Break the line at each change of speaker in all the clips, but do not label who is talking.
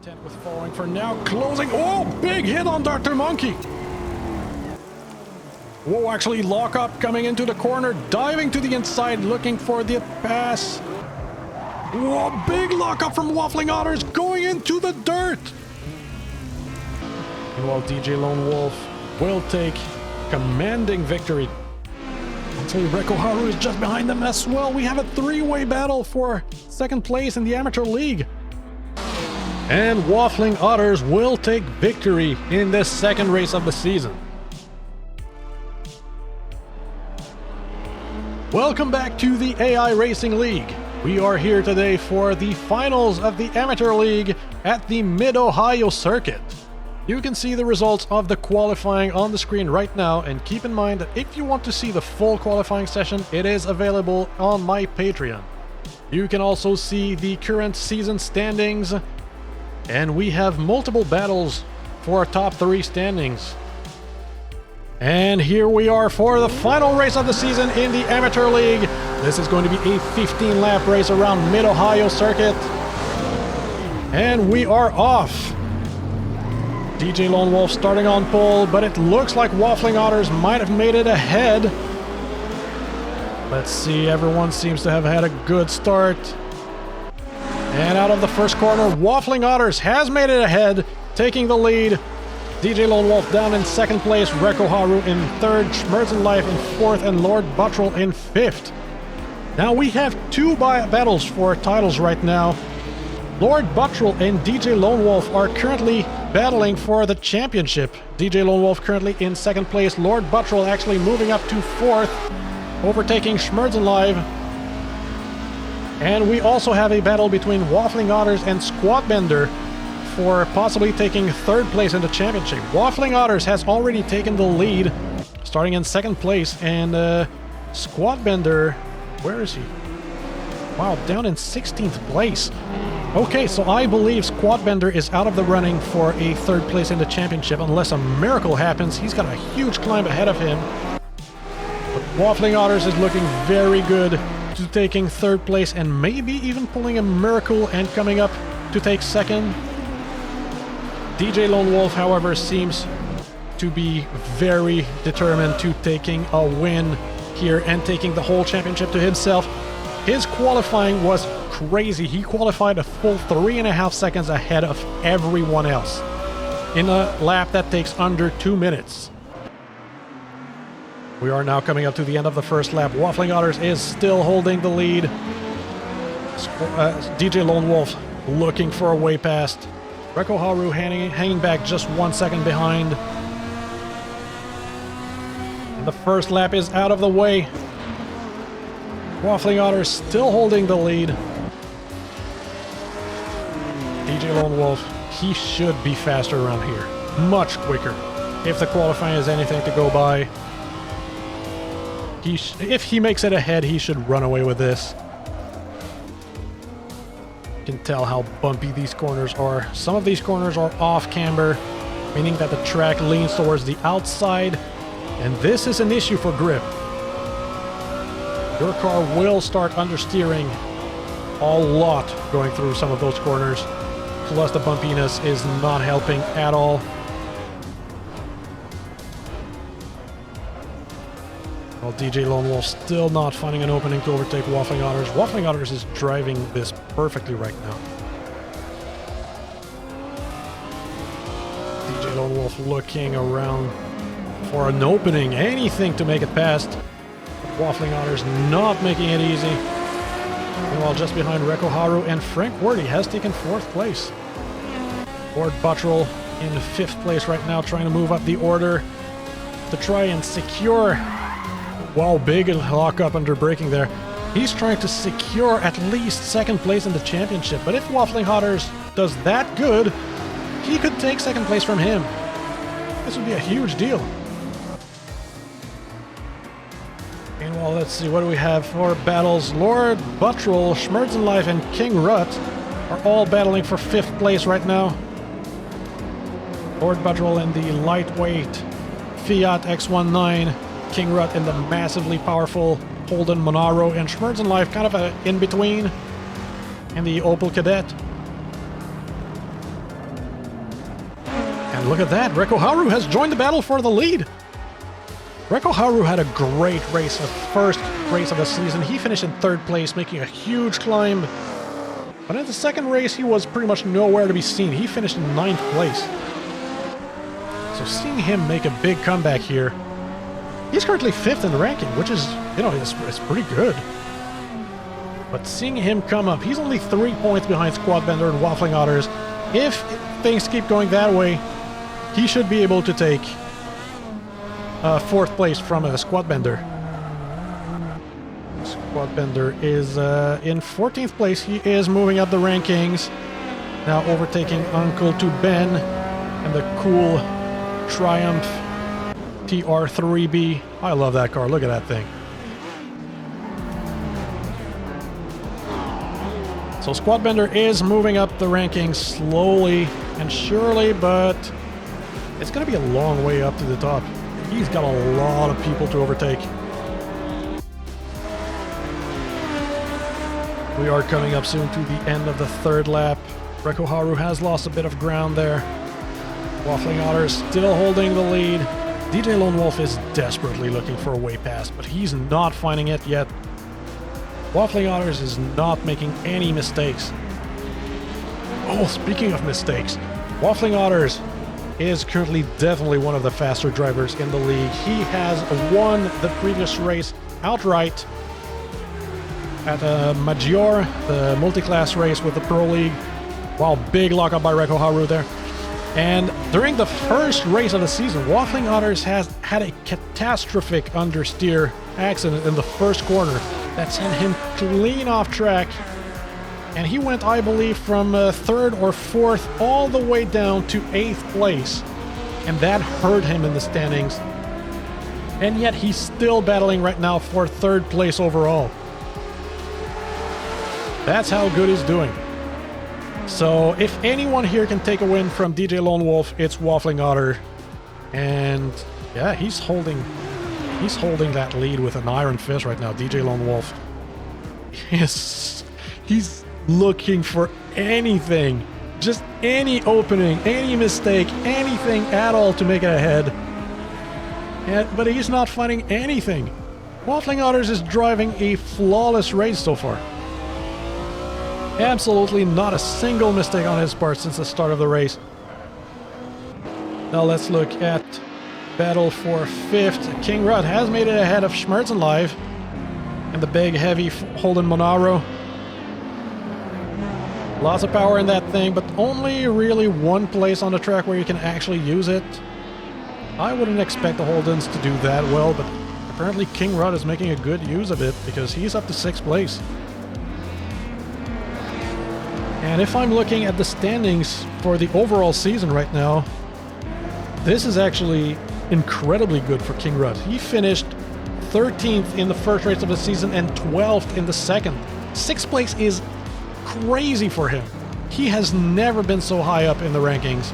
Content with following for now. Closing. Oh, big hit on Dr. Monkey. Whoa, actually lock up coming into the corner, diving to the inside, looking for the pass. Whoa, big lock up from Waffling Otters going into the dirt. Meanwhile, DJ Lone Wolf will take commanding victory. Actually, Rekko Haru is just behind them as well. We have a three-way battle for second place in the Amateur League. And Waffling Otters will take victory in the second race of the season. Welcome back to the AI Racing League. We are here today for the finals of the Amateur League at the Mid-Ohio circuit. You can see the results of the qualifying on the screen right now, and keep in mind that if you want to see the full qualifying session, it is available on my Patreon. You can also see the current season standings, and we have multiple battles for top 3 standings. And here we are for the final race of the season in the Amateur League. This is going to be a 15-lap race around Mid-Ohio circuit. And we are off. DJ Lone Wolf starting on pole, but it looks like Waffling Otters might have made it ahead. Let's see, everyone seems to have had a good start. And out of the first corner, Waffling Otters has made it ahead, taking the lead. DJ Lone Wolf down in second place, Rekko Haru in third, Schmerzen Life in fourth, and Lord Buttrell in fifth. Now we have 2 battles for titles right now. Lord Buttrell and DJ Lone Wolf are currently battling for the championship. DJ Lone Wolf currently in second place, Lord Buttrell actually moving up to fourth, overtaking Schmerzen Live. And we also have a battle between Waffling Otters and Squadbender for possibly taking third place in the championship. Waffling Otters has already taken the lead, starting in second place, and Squadbender, where is he? Wow, down in 16th place. Okay, so I believe Squadbender is out of the running for a third place in the championship unless a miracle happens. He's got a huge climb ahead of him. But Waffling Otters is looking very good to taking third place and maybe even pulling a miracle and coming up to take second. DJ Lone Wolf, however, seems to be very determined to taking a win here and taking the whole championship to himself. His qualifying was crazy. He qualified a full 3.5 seconds ahead of everyone else in a lap that takes under 2 minutes. We are now coming up to the end of the first lap. Waffling Otters is still holding the lead. DJ Lone Wolf looking for a way past. Rekko Haru hanging back just 1 second behind. And the first lap is out of the way. Waffling Otters still holding the lead. DJ Lone Wolf, he should be faster around here. Much quicker. If the qualifying is anything to go by. If he makes it ahead, he should run away with this. You can tell how bumpy these corners are. Some of these corners are off camber, meaning that the track leans towards the outside, and this is an issue for grip. Your car will start understeering a lot going through some of those corners, plus the bumpiness is not helping at all. Well, DJ Lone Wolf still not finding an opening to overtake Waffling Otters. Waffling Otters is driving this perfectly right now. DJ Lone Wolf looking around for an opening, anything to make it past. Waffling Otters not making it easy. Meanwhile, just behind Rekko Haru and Frank Wordy has taken 4th place. Lord Buttrell in 5th place right now, trying to move up the order to try and secure. Wow, big lock up under braking there. He's trying to secure at least 2nd place in the championship, but if Waffling Otters does that good, he could take 2nd place from him. This would be a huge deal. Meanwhile, let's see, what do we have for battles? Lord Buttrell, Schmerzen Life, and King Rut are all battling for 5th place right now. Lord Buttrell in the lightweight Fiat X1, King Rut in the massively powerful Holden Monaro, and Schmerzen Life kind of a in-between in the Opel Kadett. And look at that, Reko Haru has joined the battle for the lead. Reko Haru had a great race, the first race of the season. He finished in 3rd place, making a huge climb. But in the second race, he was pretty much nowhere to be seen. He finished in 9th place. So seeing him make a big comeback here, he's currently 5th in the ranking, which is, you know, it's pretty good. But seeing him come up, he's only 3 points behind Squad Bender and Waffling Otters. If things keep going that way, he should be able to take 4th place from Squad Bender. Squad Bender is in 14th place. He is moving up the rankings. Now overtaking Uncle to Ben and the cool Triumph TR3B. I love that car. Look at that thing. So Squad Bender is moving up the rankings slowly and surely, but it's going to be a long way up to the top. He's got a lot of people to overtake. We are coming up soon to the end of the 3rd lap. Reko Haru has lost a bit of ground there. Waffling Otter still holding the lead. DJ Lone Wolf is desperately looking for a way past, but he's not finding it yet. Waffling Otters is not making any mistakes. Oh, speaking of mistakes, Waffling Otters is currently definitely one of the faster drivers in the league. He has won the previous race outright at Maggiore, the multi-class race with the Pro League. Wow, big lockup by Reko Haru there. And during the first race of the season, Waffling Otters has had a catastrophic understeer accident in the first corner that sent him clean off track. And he went, I believe, from 3rd or 4th all the way down to 8th place. And that hurt him in the standings. And yet he's still battling right now for 3rd place overall. That's how good he's doing. So if anyone here can take a win from DJ Lone Wolf, it's Waffling Otter. And yeah, he's holding that lead with an iron fist right now, DJ Lone Wolf. He's looking for anything, just any opening, any mistake, anything at all to make it ahead. But he's not finding anything. Waffling Otters is driving a flawless race so far. Absolutely not a single mistake on his part since the start of the race. Now let's look at battle for 5th. King Rudd has made it ahead of Schmerzen Live and the big heavy Holden Monaro. Lots of power in that thing, but only really one place on the track where you can actually use it. I wouldn't expect the Holdens to do that well, but apparently King Rudd is making a good use of it because he's up to 6th place. And if I'm looking at the standings for the overall season right now, this is actually incredibly good for King Rudd. He finished 13th in the first race of the season and 12th in the second. 6th place is crazy for him. He has never been so high up in the rankings.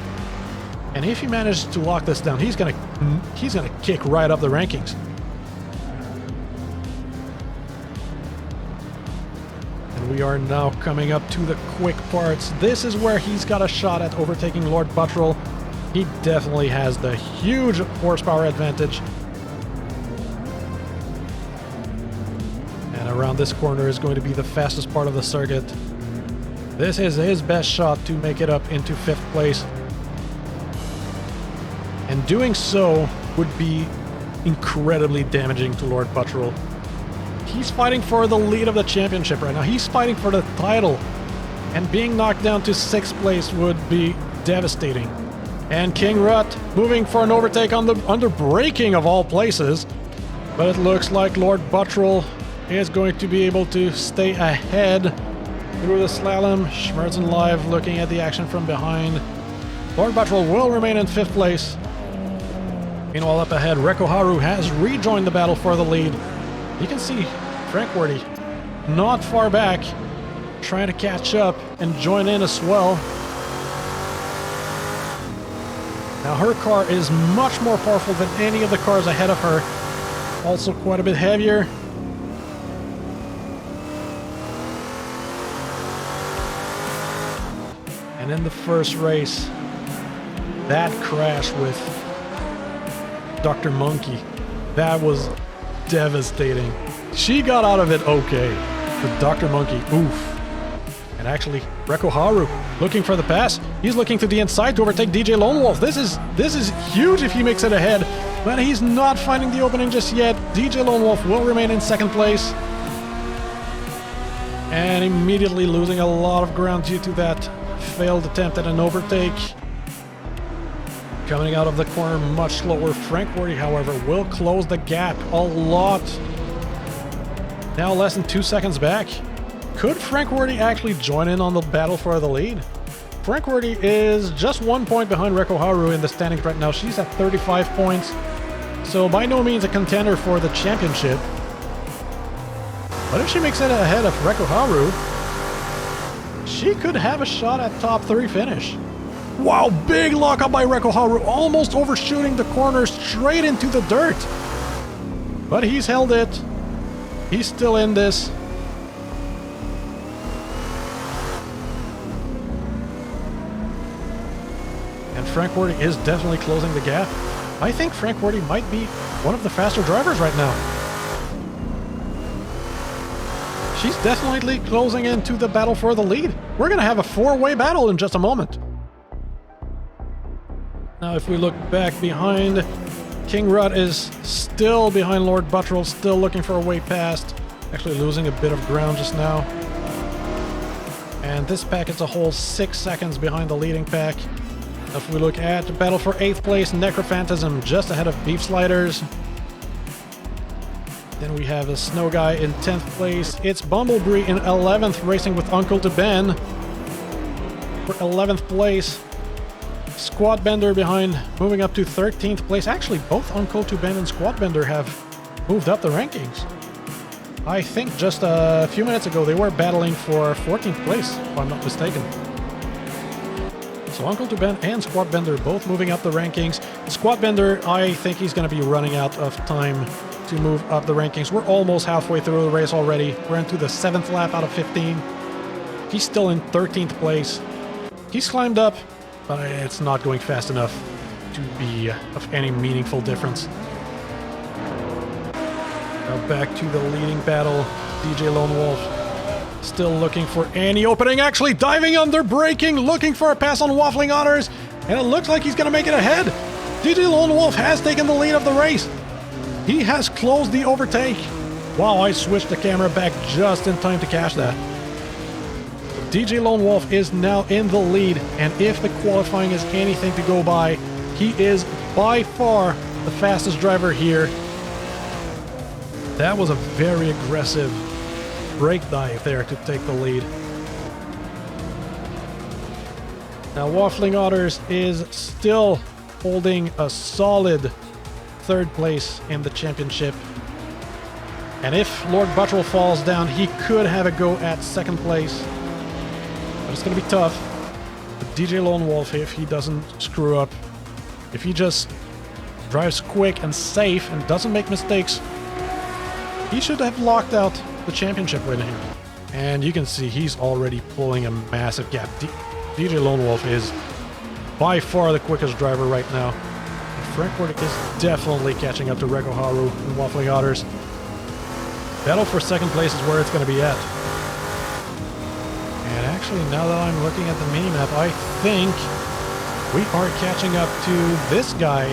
And if he manages to lock this down, he's gonna kick right up the rankings. We are now coming up to the quick parts. This is where he's got a shot at overtaking Lord Buttrell. He definitely has the huge horsepower advantage. And around this corner is going to be the fastest part of the circuit. This is his best shot to make it up into 5th place. And doing so would be incredibly damaging to Lord Buttrell. He's fighting for the lead of the championship right now. He's fighting for the title. And being knocked down to 6th place would be devastating. And King Rudd moving for an overtake on the underbraking of all places. But it looks like Lord Buttrell is going to be able to stay ahead through the slalom. Schmerzen Live looking at the action from behind. Lord Buttrell will remain in 5th place. Meanwhile, up ahead, Reko Haru has rejoined the battle for the lead. You can see Frank Worthy not far back, trying to catch up and join in as well. Now her car is much more powerful than any of the cars ahead of her. Also quite a bit heavier. And in the first race, that crash with Dr. Monkey, that was devastating. She got out of it okay, but Dr. Monkey, oof. And actually, Rekko Haru looking for the pass. He's looking to the inside to overtake DJ Lone Wolf. This is huge if he makes it ahead, but he's not finding the opening just yet. DJ Lone Wolf will remain in second place. And immediately losing a lot of ground due to that failed attempt at an overtake. Coming out of the corner much slower. Frank Worthy, however, will close the gap a lot. Now less than 2 seconds back. Could Frank Worthy actually join in on the battle for the lead? Frank Worthy is just 1 point behind Rekko Haru in the standings right now. She's at 35 points. So by no means a contender for the championship. But if she makes it ahead of Rekko Haru, she could have a shot at top 3 finish. Wow, big lockup by Rekko Haru, almost overshooting the corner straight into the dirt. But he's held it. He's still in this. And Frank Worthy is definitely closing the gap. I think Frank Worthy might be one of the faster drivers right now. She's definitely closing into the battle for the lead. We're going to have a 4-way battle in just a moment. Now, if we look back behind, King Rudd is still behind Lord Buttrell, still looking for a way past. Actually losing a bit of ground just now. And this pack is a whole 6 seconds behind the leading pack. If we look at the battle for 8th place, Necrophantasm just ahead of Beef Sliders. Then we have a Snow Guy in 10th place. It's Bumblebee in 11th, racing with Uncle to Ben. For 11th place, Squad Bender behind, moving up to 13th place. Actually, both Uncle to Ben and Squad Bender have moved up the rankings. I think just a few minutes ago they were battling for 14th place, if I'm not mistaken. So Uncle to Ben and Squad Bender both moving up the rankings. Squad Bender, I think he's going to be running out of time to move up the rankings. We're almost halfway through the race already. We're into the 7th lap out of 15. He's still in 13th place. He's climbed up, but it's not going fast enough to be of any meaningful difference. Now back to the leading battle. DJ Lone Wolf still looking for any opening, actually diving under, braking, looking for a pass on Waffling Otters, and it looks like he's going to make it ahead. DJ Lone Wolf has taken the lead of the race. He has closed the overtake. Wow, I switched the camera back just in time to catch that. DJ Lone Wolf is now in the lead, and if the qualifying is anything to go by, he is by far the fastest driver here. That was a very aggressive brake dive there to take the lead. Now Waffling Otters is still holding a solid 3rd place in the championship. And if Lord Buttrell falls down, he could have a go at 2nd place. But it's going to be tough. But DJ Lone Wolf, if he doesn't screw up, if he just drives quick and safe and doesn't make mistakes, he should have locked out the championship win here. And you can see he's already pulling a massive gap. DJ Lone Wolf is by far the quickest driver right now. And Frank Worthy is definitely catching up to Rekko Haru and Waffling Otters. Battle for 2nd place is where it's going to be at. And actually, now that I'm looking at the mini-map, I think we are catching up to this guy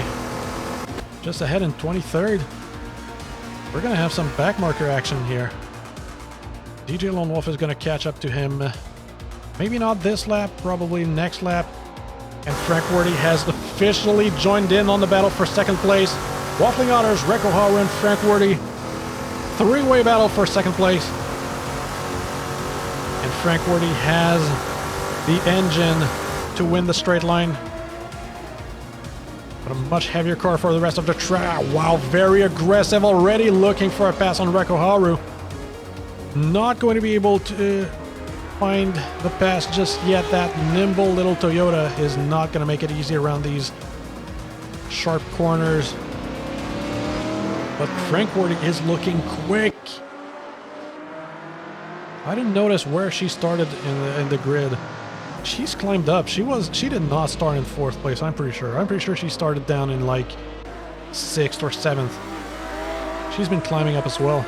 just ahead in 23rd. We're going to have some backmarker action here. DJ Lone Wolf is going to catch up to him. Maybe not this lap, probably next lap. And Frank Worthy has officially joined in on the battle for 2nd place. Waffling Otters, Rekko Haru, and Frank Worthy. 3-way battle for 2nd place. And Frank Worthy has the engine to win the straight line. But a much heavier car for the rest of the track. Wow, very aggressive already, looking for a pass on Rekko Haru. Not going to be able to find the pass just yet. That nimble little Toyota is not going to make it easy around these sharp corners. But Frank Worthy is looking quick. I didn't notice where she started in the grid. She's climbed up. She did not start in 4th place, I'm pretty sure. I'm pretty sure she started down in like 6th or 7th. She's been climbing up as well.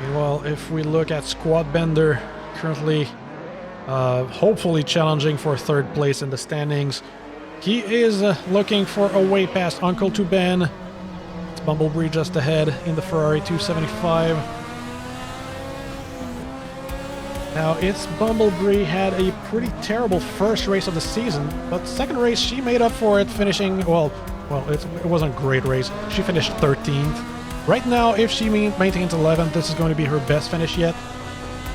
Meanwhile, if we look at Squad Bender, currently hopefully challenging for 3rd place in the standings. He is looking for a way past Uncle to Ben. It's Bumblebee just ahead in the Ferrari 275. Now, it's Bumblebee had a pretty terrible first race of the season, but second race she made up for it, finishing, well, it wasn't a great race. She finished 13th. Right now, if she maintains 11th, this is going to be her best finish yet.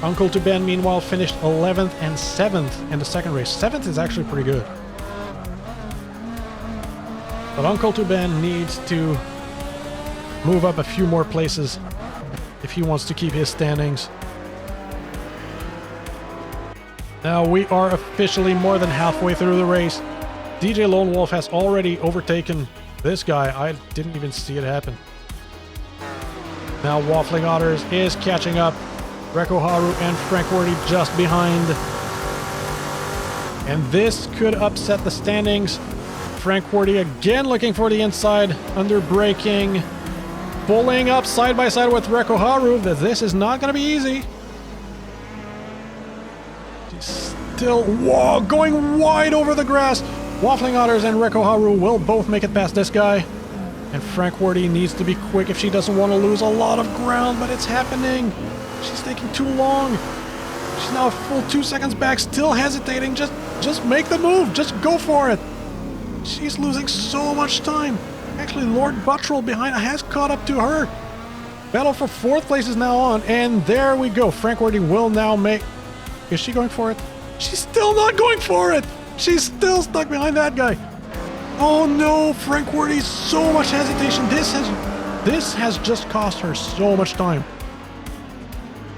Uncle to Ben, meanwhile, finished 11th and 7th in the second race. 7th is actually pretty good. But Uncle to Ben needs to move up a few more places if he wants to keep his standings. Now we are officially more than halfway through the race. DJ Lone Wolf has already overtaken this guy. I didn't even see it happen. Now Waffling Otters is catching up. Rekko Haru and Frank Worthy just behind. And this could upset the standings. Frank Worthy again looking for the inside, under braking, pulling up side by side with Rekko Haru. This is not going to be easy. She's still, whoa, going wide over the grass. Waffling Otters and Rekko Haru will both make it past this guy. And Frank Worthy needs to be quick if she doesn't want to lose a lot of ground, but it's happening. She's taking too long. She's now a full 2 seconds back, still hesitating. Just make the move. Just go for it. She's losing so much time. Actually, Lord Buttrell behind has caught up to her. Battle for 4th place is now on, and there we go. Frank Worthy will now make... Is she going for it? She's still not going for it. She's still stuck behind that guy. Oh no, Frank Worthy, so much hesitation. This has just cost her so much time.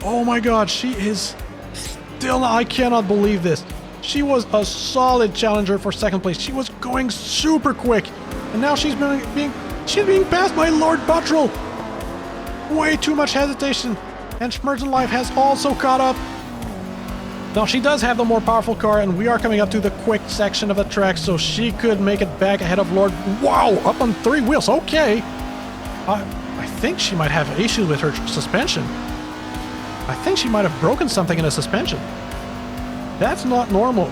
Oh my god, she is still... I cannot believe this. She was a solid challenger for 2nd place. She was going super quick. And now she's being passed by Lord Buttrell. Way too much hesitation. And Schmerzenlife has also caught up. Now she does have the more powerful car, and we are coming up to the quick section of the track, so she could make it back ahead of Lord... Wow, up on 3 wheels, okay. I think she might have issues with her suspension. I think she might have broken something in the suspension. That's not normal.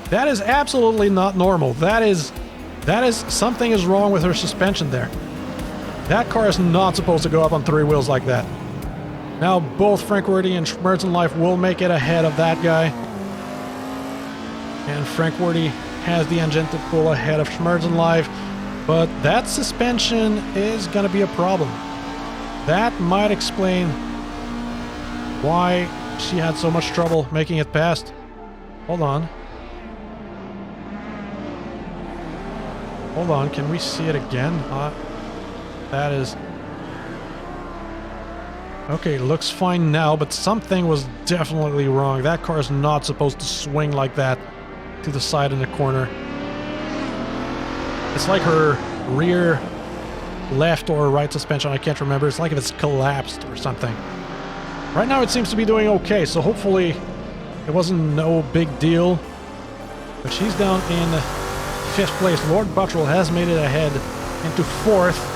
That is absolutely not normal. That is something is wrong with her suspension there. That car is not supposed to go up on 3 wheels like that. Now both Frank Worthy and Schmerzenlife will make it ahead of that guy. And Frank Worthy has the engine to pull ahead of Schmerzenlife, but that suspension is going to be a problem. That might explain why she had so much trouble making it past. Hold on. Hold on, can we see it again? That is... Okay, looks fine now, but something was definitely wrong. That car is not supposed to swing like that to the side in the corner. It's like her rear left or right suspension, I can't remember. It's like if it's collapsed or something. Right now it seems to be doing okay, so hopefully it wasn't no big deal. But she's down in 5th place. Lord Buttrell has made it ahead into 4th.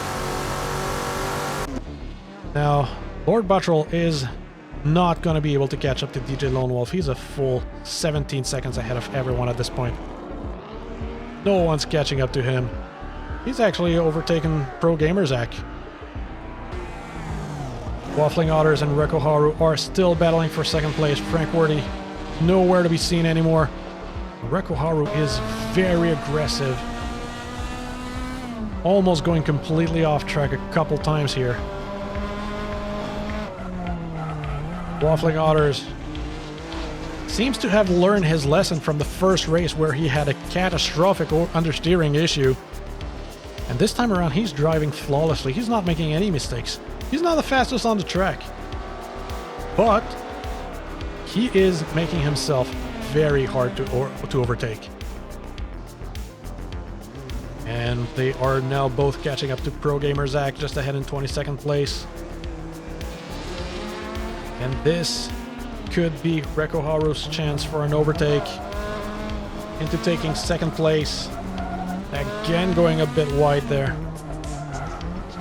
Now, Lord Buttrell is not going to be able to catch up to DJ Lone Wolf. He's a full 17 seconds ahead of everyone at this point. No one's catching up to him. He's actually overtaken Pro Gamer Zach. Waffling Otters and Rekko Haru are still battling for 2nd place. Frank Worthy nowhere to be seen anymore. Rekko Haru is very aggressive. Almost going completely off track a couple times here. Waffling Otters seems to have learned his lesson from the first race where he had a catastrophic understeering issue. And this time around he's driving flawlessly. He's not making any mistakes. He's not the fastest on the track. But he is making himself very hard to overtake. And they are now both catching up to Pro Gamer Zach, just ahead in 22nd place. And this could be Rekko Haru's chance for an overtake into taking second place. Again, going a bit wide there.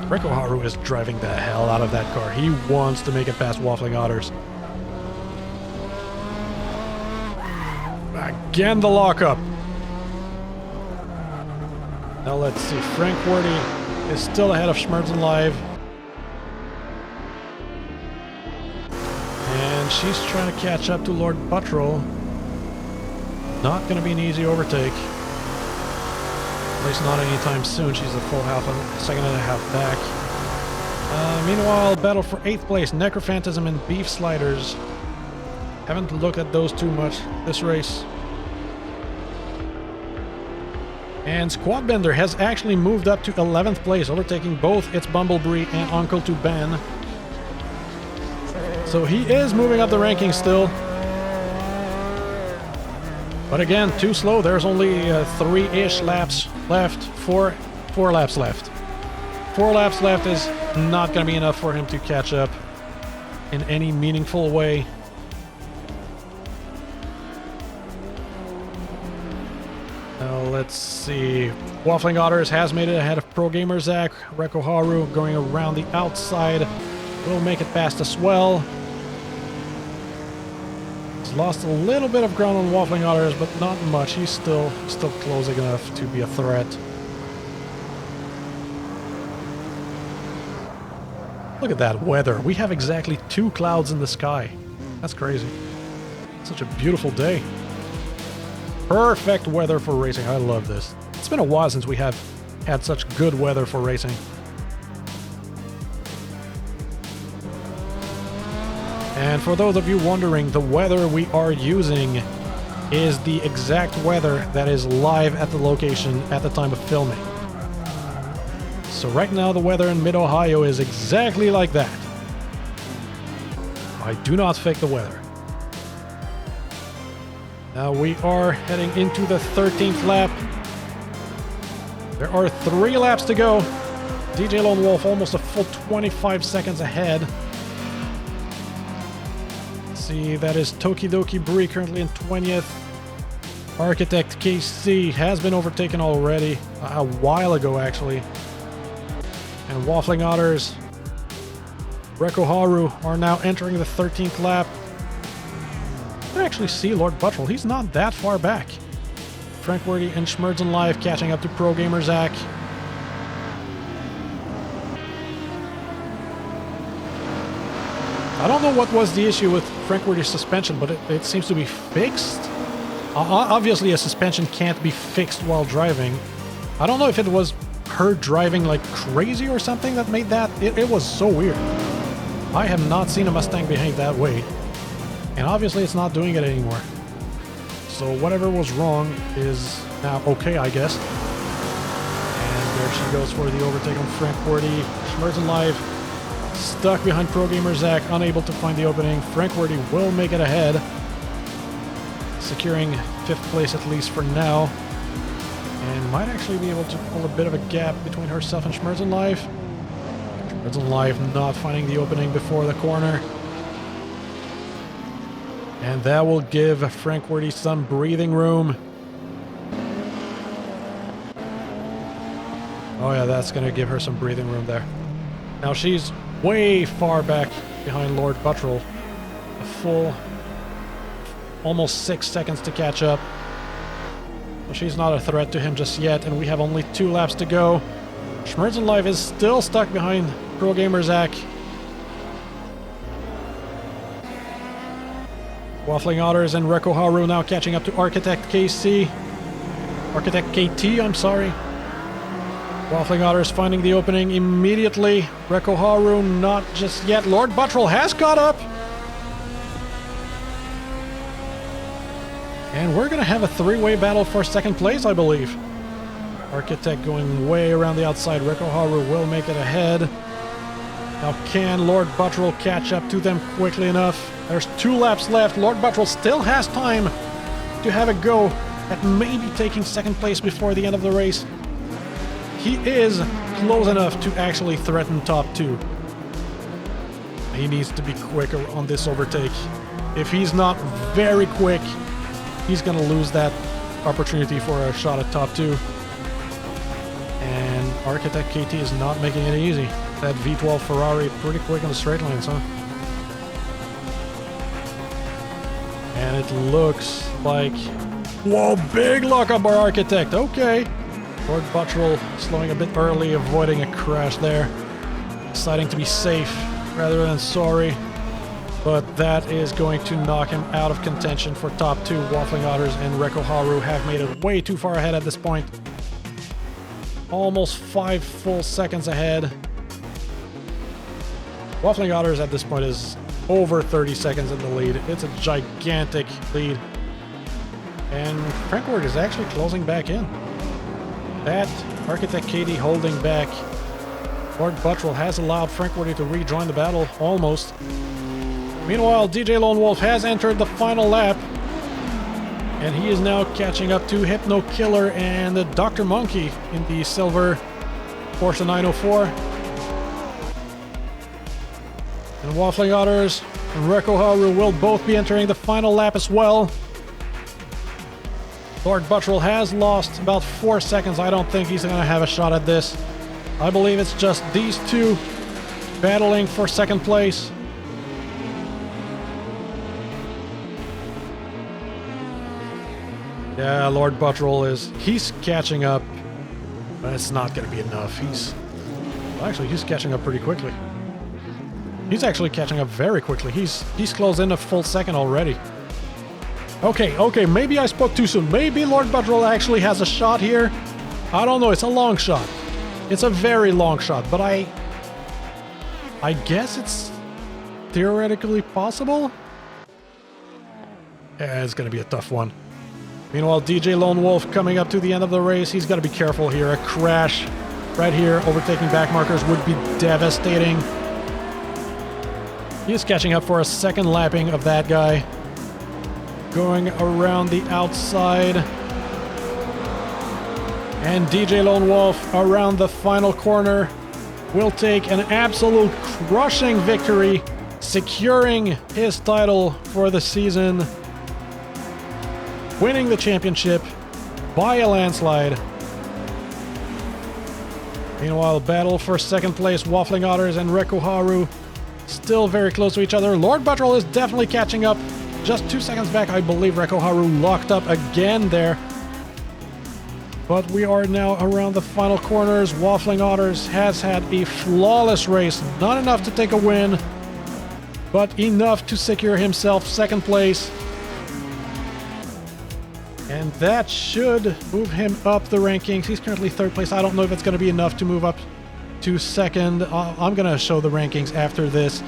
Rekko Haru is driving the hell out of that car. He wants to make it past Waffling Otters. Again, the lockup. Now let's see. Frank Wordy is still ahead of Schmerzen Live. And she's trying to catch up to Lord Buttrell. Not going to be an easy overtake. At least not anytime soon. She's a full second and a half back. Meanwhile, battle for 8th place. Necrophantasm and Beef Sliders. Haven't looked at those too much this race. And Squadbender has actually moved up to 11th place, overtaking both its Bumblebee and Uncle to Ben. So he is moving up the rankings still. But again, too slow. There's only 3-ish laps left. Four laps left. 4 laps left is not going to be enough for him to catch up in any meaningful way. Now let's see. Waffling Otters has made it ahead of Pro Gamer Zach. Rekko Haru going around the outside will make it past as well. He's lost a little bit of ground on Waffling Otters, but not much. He's still closing enough to be a threat. Look at that weather. We have exactly 2 clouds in the sky. That's crazy. Such a beautiful day. Perfect weather for racing. I love this. It's been a while since we have had such good weather for racing. And for those of you wondering, the weather we are using is the exact weather that is live at the location at the time of filming. So right now the weather in mid-Ohio is exactly like that. I do not fake the weather. Now we are heading into the 13th lap. There are 3 laps to go. DJ Lone Wolf almost a full 25 seconds ahead. Let's see, that is Tokidoki Brie currently in 20th. Architect KC has been overtaken already, a while ago actually. And Waffling Otters, Rekko Haru are now entering the 13th lap. I actually see Lord Buttrell. He's not that far back. Frank Wordy and Schmerzen Live catching up to Pro Gamer Zach. I don't know what was the issue with Frank Wordy's suspension, but it seems to be fixed. Obviously, a suspension can't be fixed while driving. I don't know if it was her driving like crazy or something that made that. It was so weird. I have not seen a Mustang behave that way. And obviously it's not doing it anymore. So whatever was wrong is now okay, I guess. And there she goes for the overtake on Frank Wordy. Schmerzen Live stuck behind Pro Gamer Zach, unable to find the opening. Frank Wordy will make it ahead, securing 5th place at least for now. And might actually be able to pull a bit of a gap between herself and Schmerzen Live. Schmerzen Live not finding the opening before the corner. And that will give Frank Wordy some breathing room. Oh yeah, that's going to give her some breathing room there. Now she's way far back behind Lord Buttrell. A full almost 6 seconds to catch up. So she's not a threat to him just yet, and we have only 2 laps to go. Schmerzen Live is still stuck behind Pro Gamer Zach. Waffling Otters and Rekko Haru now catching up to Architect KC. Architect KT, I'm sorry. Waffling Otters finding the opening immediately. Rekko Haru not just yet. Lord Buttrell has caught up. And we're going to have a 3-way battle for 2nd place, I believe. Architect going way around the outside. Rekko Haru will make it ahead. Now can Lord Buttrell catch up to them quickly enough? There's 2 laps left. Lord Buttrell still has time to have a go at maybe taking 2nd place before the end of the race. He is close enough to actually threaten top 2. He needs to be quicker on this overtake. If he's not very quick, he's going to lose that opportunity for a shot at top 2. And Architect KT is not making it easy. That V12 Ferrari pretty quick on the straight lines, huh? And it looks like... Whoa, big lockup by Architect. Okay. Lord Buttrell slowing a bit early, avoiding a crash there. Deciding to be safe rather than sorry. But that is going to knock him out of contention for top 2. Waffling Otters and Rekko Haru have made it way too far ahead at this point. Almost 5 full seconds ahead. Waffling Otters at this point is over 30 seconds in the lead. It's a gigantic lead. And Frankfurt is actually closing back in. That Architect KD holding back. Lord Buttrell has allowed Frankfurt to rejoin the battle, almost. Meanwhile, DJ Lone Wolf has entered the final lap. And he is now catching up to Hypno Killer and Dr. Monkey in the silver Porsche 904. And Waffling Otters and Rekko Haru will both be entering the final lap as well. Lord Buttrell has lost about 4 seconds. I don't think he's going to have a shot at this. I believe it's just these two battling for second place. Yeah, Lord Buttrell he's catching up, but it's not going to be enough. He's catching up pretty quickly. He's actually catching up very quickly. He's closed in a full second already. Okay, maybe I spoke too soon. Maybe Lord Buttrell actually has a shot here. I don't know, it's a long shot. It's a very long shot, but I guess it's theoretically possible. Yeah, it's going to be a tough one. Meanwhile, DJ Lone Wolf coming up to the end of the race. He's got to be careful here. A crash right here, overtaking back markers would be devastating. He's catching up for a second lapping of that guy. Going around the outside. And DJ Lone Wolf around the final corner will take an absolute crushing victory, securing his title for the season. Winning the championship by a landslide. Meanwhile, battle for second place, Waffling Otters and Rekko Haru still very close to each other. Lord Buttrell is definitely catching up. Just 2 seconds back, I believe Rekko Haru locked up again there. But we are now around the final corners. Waffling Otters has had a flawless race. Not enough to take a win, but enough to secure himself second place. And that should move him up the rankings. He's currently third place. I don't know if it's going to be enough to move up to second. I'm going to show the rankings after this.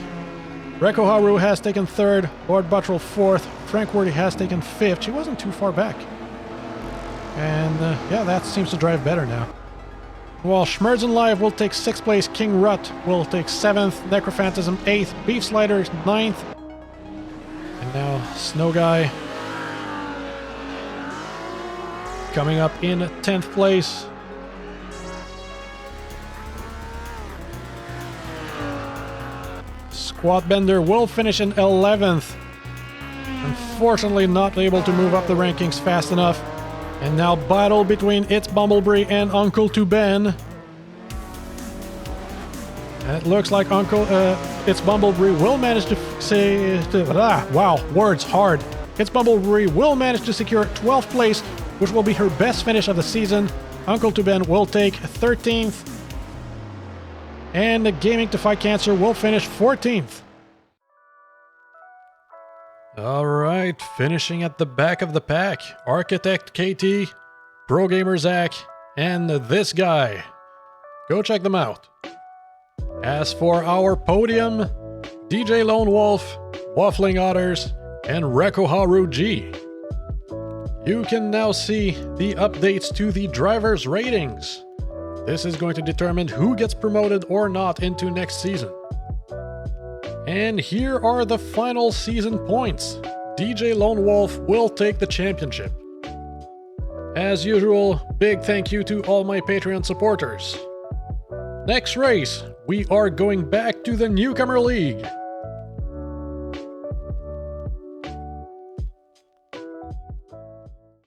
Rekko Haru has taken third. Lord Buttrell fourth. Frank Worthy has taken fifth. She wasn't too far back. And yeah, that seems to drive better now. While Schmerzen Live will take sixth place. King Rut will take seventh. Necrophantasm eighth. Beef Sliders ninth. And now Snow Guy coming up in 10th place. Squat Bender will finish in 11th. Unfortunately not able to move up the rankings fast enough. And now battle between It's Bumblebee and Uncle to Ben. And it looks like It's Bumblebee will manage to wow, words hard. It's Bumblebee will manage to secure 12th place, which will be her best finish of the season. Uncle to Ben will take 13th. And the Gaming to Fight Cancer will finish 14th. Alright, finishing at the back of the pack. Architect KT, Pro Gamer Zach, and this guy. Go check them out. As for our podium, DJ Lone Wolf, Waffling Otters, and Rekko Haru G. You can now see the updates to the drivers' ratings. This is going to determine who gets promoted or not into next season. And here are the final season points. DJ Lone Wolf will take the championship. As usual, big thank you to all my Patreon supporters. Next race, we are going back to the Newcomer League.